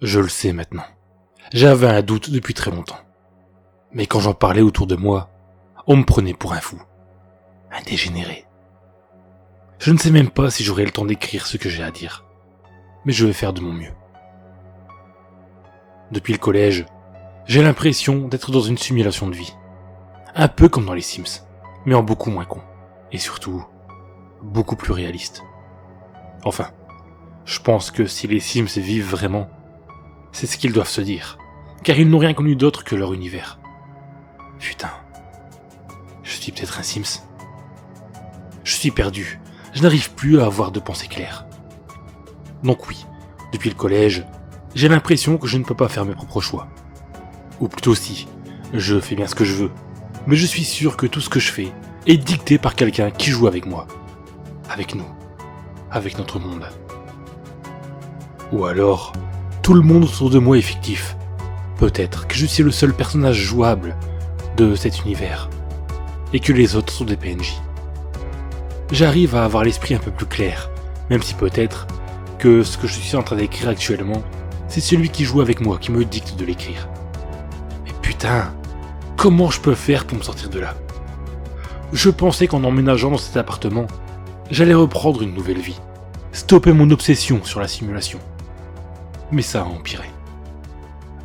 Je le sais maintenant. J'avais un doute depuis très longtemps. Mais quand j'en parlais autour de moi, on me prenait pour un fou. Un dégénéré. Je ne sais même pas si j'aurai le temps d'écrire ce que j'ai à dire. Mais je vais faire de mon mieux. Depuis le collège, j'ai l'impression d'être dans une simulation de vie. Un peu comme dans les Sims, mais en beaucoup moins con. Et surtout, beaucoup plus réaliste. Enfin, je pense que si les Sims vivent vraiment, c'est ce qu'ils doivent se dire, car ils n'ont rien connu d'autre que leur univers. Putain, je suis peut-être un Sims. Je suis perdu, je n'arrive plus à avoir de pensée claire. Donc oui, depuis le collège, j'ai l'impression que je ne peux pas faire mes propres choix. Ou plutôt si, je fais bien ce que je veux, mais je suis sûr que tout ce que je fais est dicté par quelqu'un qui joue avec moi. Avec nous. Avec notre monde. Ou alors, tout le monde autour de moi est fictif. Peut-être que je suis le seul personnage jouable de cet univers, et que les autres sont des PNJ. J'arrive à avoir l'esprit un peu plus clair, même si peut-être que ce que je suis en train d'écrire actuellement, c'est celui qui joue avec moi qui me dicte de l'écrire. Mais putain, comment je peux faire pour me sortir de là ? Je pensais qu'en emménageant dans cet appartement, j'allais reprendre une nouvelle vie, stopper mon obsession sur la simulation. Mais ça a empiré.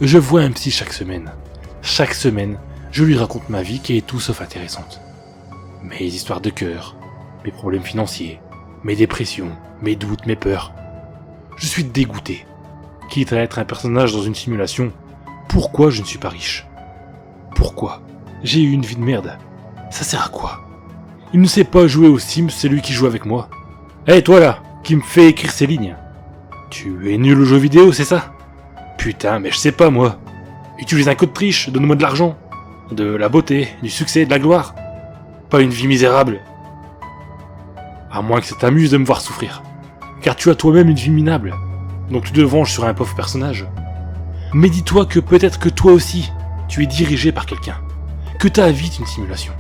Je vois un psy chaque semaine. Chaque semaine, je lui raconte ma vie qui est tout sauf intéressante. Mes histoires de cœur, mes problèmes financiers, mes dépressions, mes doutes, mes peurs. Je suis dégoûté. Quitte à être un personnage dans une simulation, pourquoi je ne suis pas riche ? Pourquoi ? J'ai eu une vie de merde. Ça sert à quoi ? Il ne sait pas jouer aux Sims, c'est lui qui joue avec moi. Hé, toi là, qui me fait écrire ces lignes. Tu es nul aux jeux vidéo, c'est ça ? Putain, mais je sais pas moi. Utilise un code triche, donne-moi de l'argent. De la beauté, du succès, de la gloire. Pas une vie misérable. À moins que ça t'amuse de me voir souffrir. Car tu as toi-même une vie minable. Donc tu te venges sur un pauvre personnage. Mais dis-toi que peut-être que toi aussi, tu es dirigé par quelqu'un. Que ta vie est une simulation.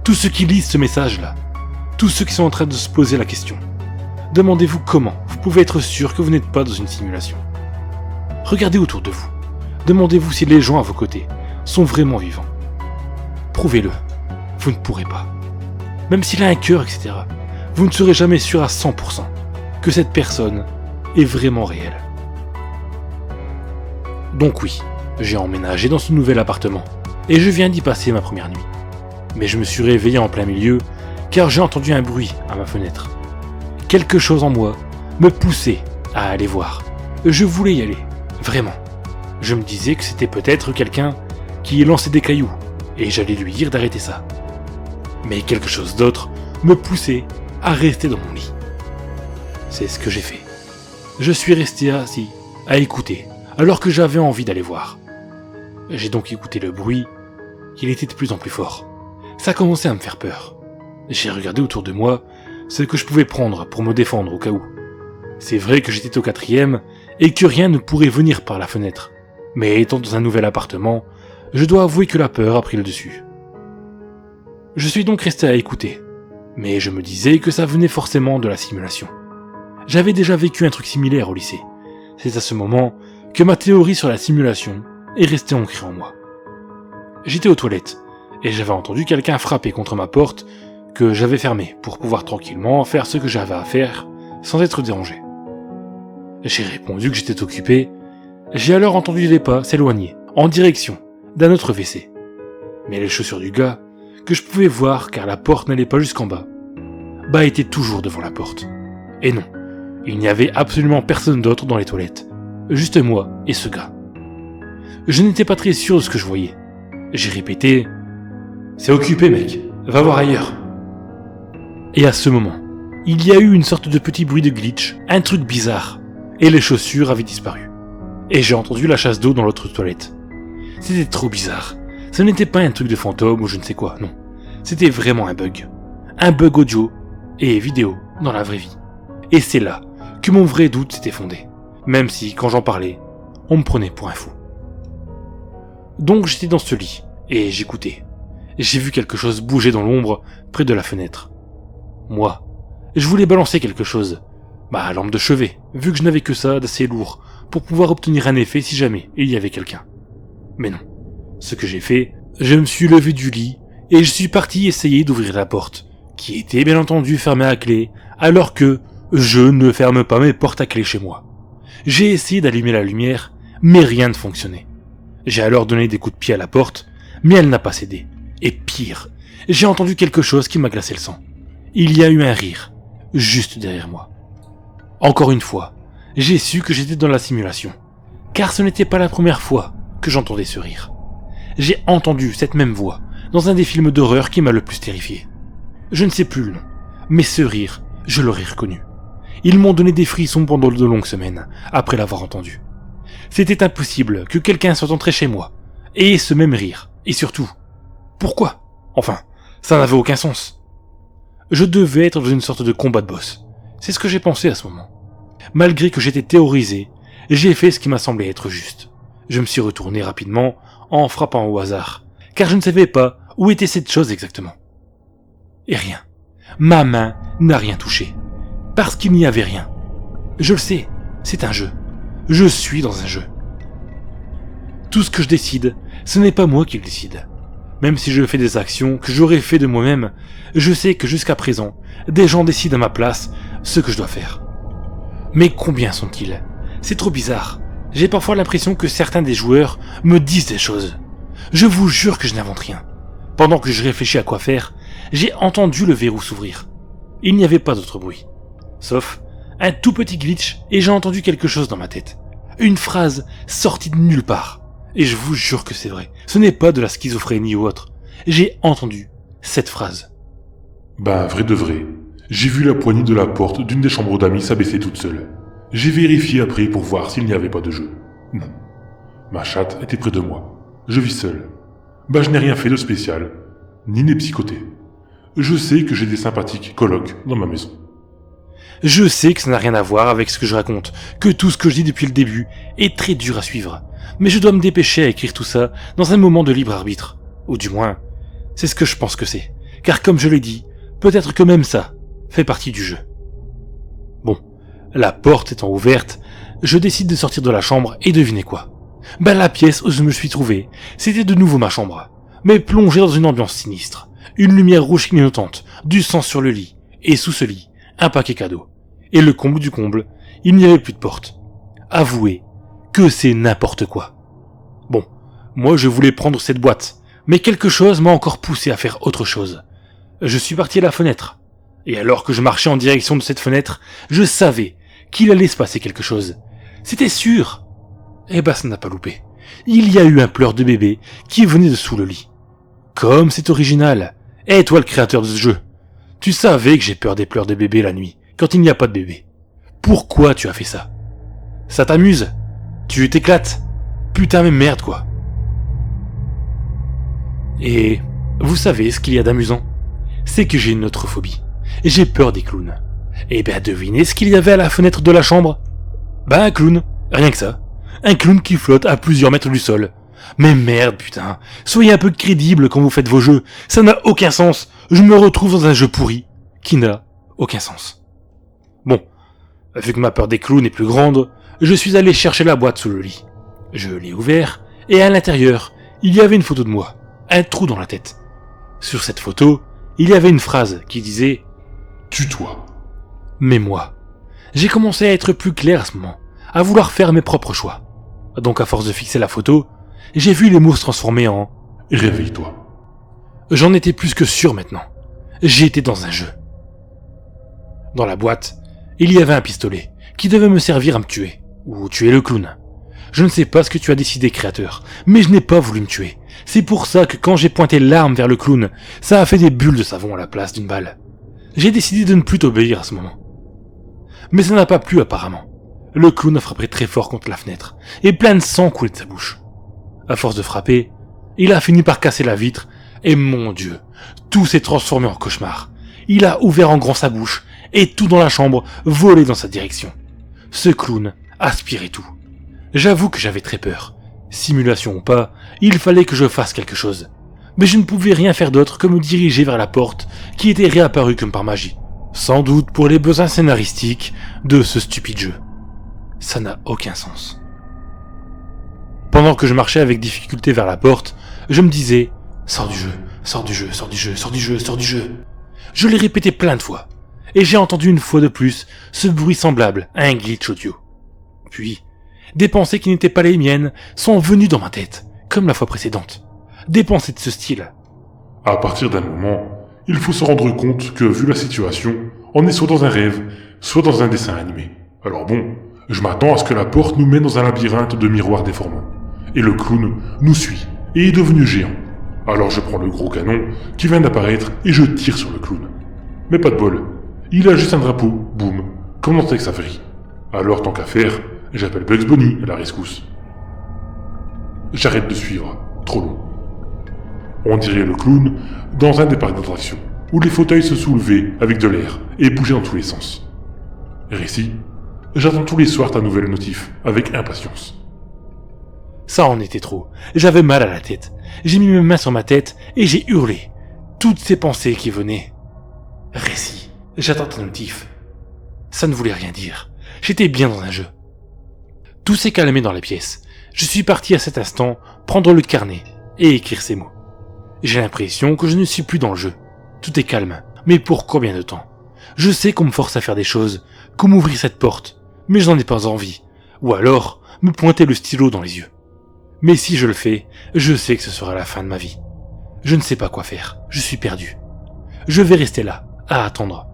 Tous ceux qui lisent ce message-là, tous ceux qui sont en train de se poser la question, demandez-vous comment vous pouvez être sûr que vous n'êtes pas dans une simulation. Regardez autour de vous. Demandez-vous si les gens à vos côtés sont vraiment vivants. Prouvez-le. Vous ne pourrez pas. Même s'il a un cœur, etc., vous ne serez jamais sûr à 100% que cette personne est vraiment réelle. Donc oui, j'ai emménagé dans ce nouvel appartement et je viens d'y passer ma première nuit. Mais je me suis réveillé en plein milieu car j'ai entendu un bruit à ma fenêtre. Quelque chose en moi me poussait à aller voir. Je voulais y aller, vraiment. Je me disais que c'était peut-être quelqu'un qui lançait des cailloux et j'allais lui dire d'arrêter ça. Mais quelque chose d'autre me poussait à rester dans mon lit. C'est ce que j'ai fait. Je suis resté assis, à écouter, alors que j'avais envie d'aller voir. J'ai donc écouté le bruit, il était de plus en plus fort. Ça commençait à me faire peur. J'ai regardé autour de moi ce que je pouvais prendre pour me défendre au cas où. C'est vrai que j'étais au 4e et que rien ne pourrait venir par la fenêtre. Mais étant dans un nouvel appartement, je dois avouer que la peur a pris le dessus. Je suis donc resté à écouter, mais je me disais que ça venait forcément de la simulation. J'avais déjà vécu un truc similaire au lycée. C'est à ce moment que ma théorie sur la simulation est restée ancrée en moi. J'étais aux toilettes, et j'avais entendu quelqu'un frapper contre ma porte que j'avais fermée pour pouvoir tranquillement faire ce que j'avais à faire sans être dérangé. J'ai répondu que j'étais occupé. J'ai alors entendu des pas s'éloigner en direction d'un autre WC. Mais les chaussures du gars, que je pouvais voir car la porte n'allait pas jusqu'en bas, étaient toujours devant la porte. Et non, il n'y avait absolument personne d'autre dans les toilettes, juste moi et ce gars. Je n'étais pas très sûr de ce que je voyais. J'ai répété « C'est occupé mec, va voir ailleurs ». Et à ce moment, il y a eu une sorte de petit bruit de glitch, un truc bizarre, et les chaussures avaient disparu. Et j'ai entendu la chasse d'eau dans l'autre toilette. C'était trop bizarre. Ce n'était pas un truc de fantôme ou je ne sais quoi, non. C'était vraiment un bug. Un bug audio et vidéo dans la vraie vie. Et c'est là que mon vrai doute s'était fondé. Même si, quand j'en parlais, on me prenait pour un fou. Donc j'étais dans ce lit, et j'écoutais. J'ai vu quelque chose bouger dans l'ombre, près de la fenêtre. Moi, je voulais balancer quelque chose, Ma lampe de chevet, vu que je n'avais que ça d'assez lourd pour pouvoir obtenir un effet si jamais il y avait quelqu'un. Mais non. Ce que j'ai fait, je me suis levé du lit et je suis parti essayer d'ouvrir la porte, qui était bien entendu fermée à clé, alors que je ne ferme pas mes portes à clé chez moi. J'ai essayé d'allumer la lumière, mais rien ne fonctionnait. J'ai alors donné des coups de pied à la porte, mais elle n'a pas cédé. Et pire, j'ai entendu quelque chose qui m'a glacé le sang. Il y a eu un rire, juste derrière moi. Encore une fois, j'ai su que j'étais dans la simulation, car ce n'était pas la première fois que j'entendais ce rire. J'ai entendu cette même voix dans un des films d'horreur qui m'a le plus terrifié. Je ne sais plus le nom, mais ce rire, je l'aurais reconnu. Ils m'ont donné des frissons pendant de longues semaines, après l'avoir entendu. C'était impossible que quelqu'un soit entré chez moi, et ce même rire, et surtout, pourquoi ? Enfin, ça n'avait aucun sens. Je devais être dans une sorte de combat de boss. C'est ce que j'ai pensé à ce moment. Malgré que j'étais terrorisé, j'ai fait ce qui m'a semblé être juste. Je me suis retourné rapidement en frappant au hasard, car je ne savais pas où était cette chose exactement. Et rien. Ma main n'a rien touché. Parce qu'il n'y avait rien. Je le sais, c'est un jeu. Je suis dans un jeu. Tout ce que je décide, ce n'est pas moi qui le décide. Même si je fais des actions que j'aurais fait de moi-même, je sais que jusqu'à présent, des gens décident à ma place ce que je dois faire. Mais combien sont-ils ? C'est trop bizarre. J'ai parfois l'impression que certains des joueurs me disent des choses. Je vous jure que je n'invente rien. Pendant que je réfléchis à quoi faire, j'ai entendu le verrou s'ouvrir. Il n'y avait pas d'autre bruit. Sauf un tout petit glitch et j'ai entendu quelque chose dans ma tête. Une phrase sortie de nulle part. Et je vous jure que c'est vrai. Ce n'est pas de la schizophrénie ou autre. J'ai entendu cette phrase. Vrai de vrai. J'ai vu la poignée de la porte d'une des chambres d'amis s'abaisser toute seule. J'ai vérifié après pour voir s'il n'y avait pas de jeu. Non. Ma chatte était près de moi. Je vis seul. Je n'ai rien fait de spécial, ni n'ai psychoté. Je sais que j'ai des sympathiques colocs dans ma maison. Je sais que ça n'a rien à voir avec ce que je raconte, que tout ce que je dis depuis le début est très dur à suivre. Mais je dois me dépêcher à écrire tout ça dans un moment de libre arbitre. Ou du moins, c'est ce que je pense que c'est. Car comme je l'ai dit, peut-être que même ça fait partie du jeu. Bon, la porte étant ouverte, je décide de sortir de la chambre et devinez quoi ? La pièce où je me suis trouvé, c'était de nouveau ma chambre, mais plongée dans une ambiance sinistre. Une lumière rouge clignotante, du sang sur le lit, et sous ce lit, un paquet cadeau. Et le comble du comble, il n'y avait plus de porte. Avouez que c'est n'importe quoi. Bon, moi je voulais prendre cette boîte, mais quelque chose m'a encore poussé à faire autre chose. Je suis parti à la fenêtre, et alors que je marchais en direction de cette fenêtre, je savais qu'il allait se passer quelque chose. C'était sûr. Ça n'a pas loupé. Il y a eu un pleur de bébé qui venait de sous le lit. Comme c'est original. Toi le créateur de ce jeu, tu savais que j'ai peur des pleurs de bébé la nuit, quand il n'y a pas de bébé. Pourquoi tu as fait ça ? Ça t'amuse ? Tu t'éclates ? Putain mais merde quoi. Et vous savez ce qu'il y a d'amusant ? C'est que j'ai une autre phobie. J'ai peur des clowns. Devinez ce qu'il y avait à la fenêtre de la chambre ? Un clown, rien que ça. Un clown qui flotte à plusieurs mètres du sol. Mais merde putain, soyez un peu crédible quand vous faites vos jeux, ça n'a aucun sens, je me retrouve dans un jeu pourri, qui n'a aucun sens. Bon, vu que ma peur des clowns est plus grande, je suis allé chercher la boîte sous le lit. Je l'ai ouvert, et à l'intérieur, il y avait une photo de moi, un trou dans la tête. Sur cette photo, il y avait une phrase qui disait « Tue-toi ». Mais moi, j'ai commencé à être plus clair à ce moment, à vouloir faire mes propres choix. Donc à force de fixer la photo, j'ai vu les mots se transformer en « Réveille-toi ». J'en étais plus que sûr maintenant. J'étais dans un jeu. Dans la boîte, il y avait un pistolet qui devait me servir à me tuer, ou tuer le clown. Je ne sais pas ce que tu as décidé, créateur, mais je n'ai pas voulu me tuer. C'est pour ça que quand j'ai pointé l'arme vers le clown, ça a fait des bulles de savon à la place d'une balle. J'ai décidé de ne plus t'obéir à ce moment. Mais ça n'a pas plu apparemment. Le clown a frappé très fort contre la fenêtre, et plein de sang coulait de sa bouche. À force de frapper, il a fini par casser la vitre, et mon Dieu, tout s'est transformé en cauchemar. Il a ouvert en grand sa bouche, et tout dans la chambre volait dans sa direction. Ce clown aspirait tout. J'avoue que j'avais très peur. Simulation ou pas, il fallait que je fasse quelque chose. Mais je ne pouvais rien faire d'autre que me diriger vers la porte, qui était réapparue comme par magie. Sans doute pour les besoins scénaristiques de ce stupide jeu. Ça n'a aucun sens. Pendant que je marchais avec difficulté vers la porte, je me disais « Sors du jeu, sors du jeu, sors du jeu, sors du jeu, sors du jeu ». Je l'ai répété plein de fois, et j'ai entendu une fois de plus ce bruit semblable à un glitch audio. Puis, des pensées qui n'étaient pas les miennes sont venues dans ma tête, comme la fois précédente. Des pensées de ce style. À partir d'un moment, il faut se rendre compte que, vu la situation, on est soit dans un rêve, soit dans un dessin animé. Alors bon, je m'attends à ce que la porte nous mène dans un labyrinthe de miroirs déformants. Et le clown nous suit, et est devenu géant. Alors je prends le gros canon qui vient d'apparaître et je tire sur le clown. Mais pas de bol, il a juste un drapeau, boum, comme dans Tex Avery. Alors tant qu'à faire, j'appelle Bugs Bunny à la rescousse. J'arrête de suivre, trop long. On dirait le clown dans un des parcs d'attractions, où les fauteuils se soulevaient avec de l'air et bougeaient dans tous les sens. Récit, j'attends tous les soirs ta nouvelle notif, avec impatience. Ça en était trop. J'avais mal à la tête. J'ai mis mes mains sur ma tête et j'ai hurlé. Toutes ces pensées qui venaient. Récit. J'attends ta notif. Ça ne voulait rien dire. J'étais bien dans un jeu. Tout s'est calmé dans la pièce. Je suis parti à cet instant prendre le carnet et écrire ces mots. J'ai l'impression que je ne suis plus dans le jeu. Tout est calme. Mais pour combien de temps? Je sais qu'on me force à faire des choses, comme ouvrir cette porte, mais je n'en ai pas envie. Ou alors, me pointer le stylo dans les yeux. Mais si je le fais, je sais que ce sera la fin de ma vie. Je ne sais pas quoi faire, je suis perdu. Je vais rester là, à attendre.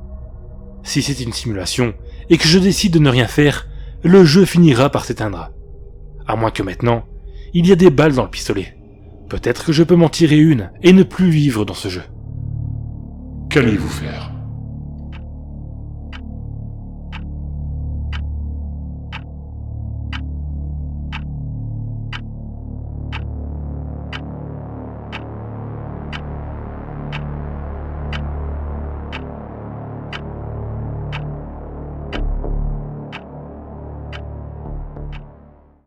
Si c'est une simulation, et que je décide de ne rien faire, le jeu finira par s'éteindre. À moins que maintenant, il y a des balles dans le pistolet. Peut-être que je peux m'en tirer une, et ne plus vivre dans ce jeu. Qu'allez-vous faire ?